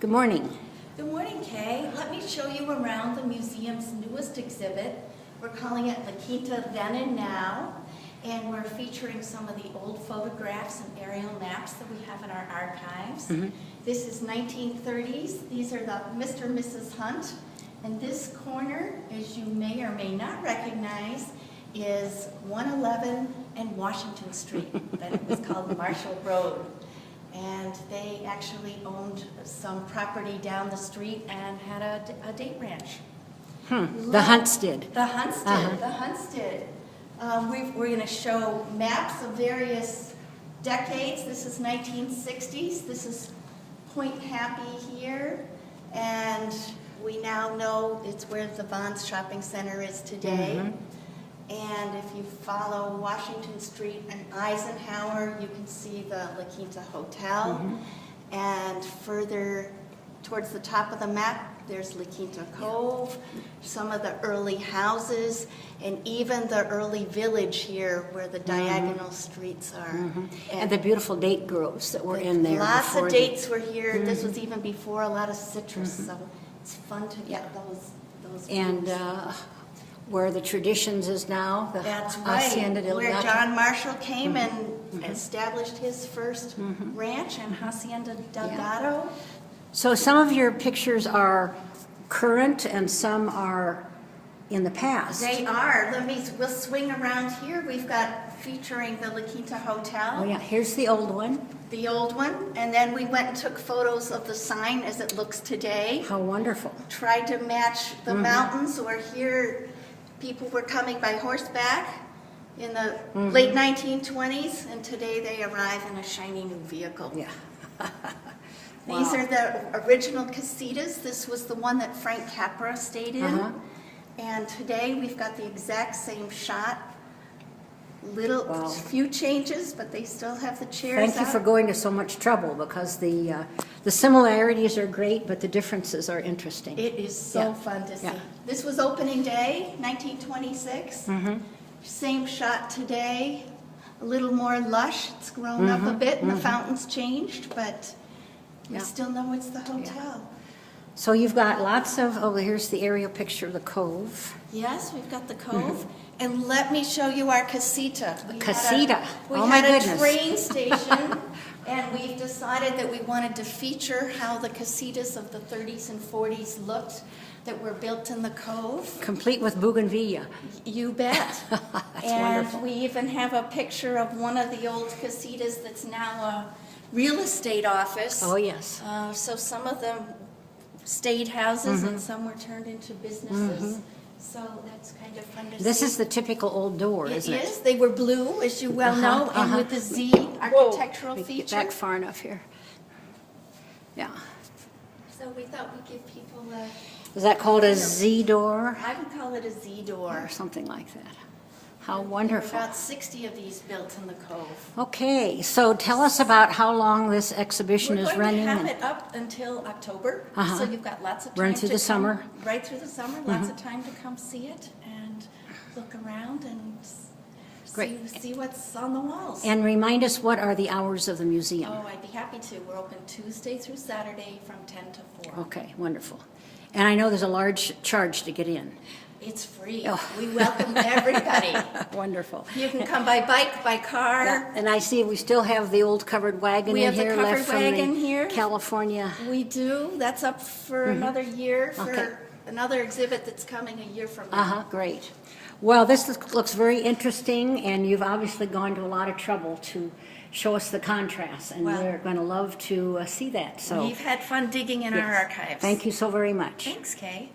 Good morning. Good morning, Kay. Let me show you around the museum's newest exhibit. We're calling it La Quinta Then and Now, and we're featuring some of the old photographs and aerial maps that we have in our archives. This is 1930s. These are the Mr. and Mrs. Hunt. And this corner, as you may or may not recognize, is 111 and Washington Street, but it was called Marshall Road. And they actually owned some property down the street and had a date ranch. The Hunts did. The Hunts did. The Hunts did. We're going to show maps of various decades. This is 1960s. This is Point Happy here. And we now know it's where the Vons Shopping Center is today. And if you follow Washington Street and Eisenhower, you can see the La Quinta Hotel. And further towards the top of the map, there's La Quinta Cove, some of the early houses, and even the early village here where the diagonal streets are. And the beautiful date groves that were in there. Lots of dates were here. This was even before a lot of citrus, so it's fun to get those And views. where the Traditions is now, the That's Hacienda right, del where Gato. John Marshall came and established his first ranch in Hacienda del Gato. So some of your pictures are current and some are in the past. They are. We'll swing around here. We've got featuring the La Quinta Hotel. Oh yeah, here's the old one. The old one. And then we went and took photos of the sign as it looks today. How wonderful. Tried to match the mountains, or here people were coming by horseback in the late 1920s, and today they arrive in a shiny new vehicle. Yeah. These are the original casitas. This was the one that Frank Capra stayed in. And today we've got the exact same shot. Few changes, but they still have the chairs Thank you out. for going to so much trouble, because the similarities are great, but the differences are interesting. It is so fun to see. This was opening day, 1926. Same shot today. A little more lush. It's grown up a bit, and the fountain's changed, but we still know it's the hotel. So you've got lots of, here's the aerial picture of the cove. Yes, we've got the cove. And let me show you our casita. Casita. We Oh my had goodness. a train station, and we've decided that we wanted to feature how the casitas of the 30s and 40s looked that were built in the cove. Complete with bougainvillea. You bet. That's and wonderful. we even have a picture of one of the old casitas that's now a real estate office. Oh yes. So some of them stayed houses and some were turned into businesses. So that's kind of fun to see. This is the typical old door, isn't it? It is. They were blue, as you well know, and with the Z architectural Let me feature. get back far enough here. Yeah. So we thought we'd give people a, Is that called a Z door I would call it a Z door. or something like that? How There were wonderful. about 60 of these built in the cove. Okay, so tell us about how long this exhibition We're is going running. to have and- it up until October, so you've got lots of time Run through to the come, summer? Right through the summer, lots of time to come see it and look around and Great. see what's on the walls. And remind us, what are the hours of the museum? Oh, I'd be happy to. We're open Tuesday through Saturday from 10 to 4. Okay, wonderful. And I know there's a large charge to get in. It's free. Oh. We welcome everybody. Wonderful. You can come by bike, by car. Yeah, and I see we still have the old covered wagon We in have the here covered left from wagon the here. California. We do. That's up for another year for Okay. another exhibit that's coming a year from now. Great. Well, this looks very interesting, and you've obviously gone to a lot of trouble to show us the contrast, and Well, we're going to love to see that. So We've had fun digging in our archives. thank you so very much. Thanks, Kay.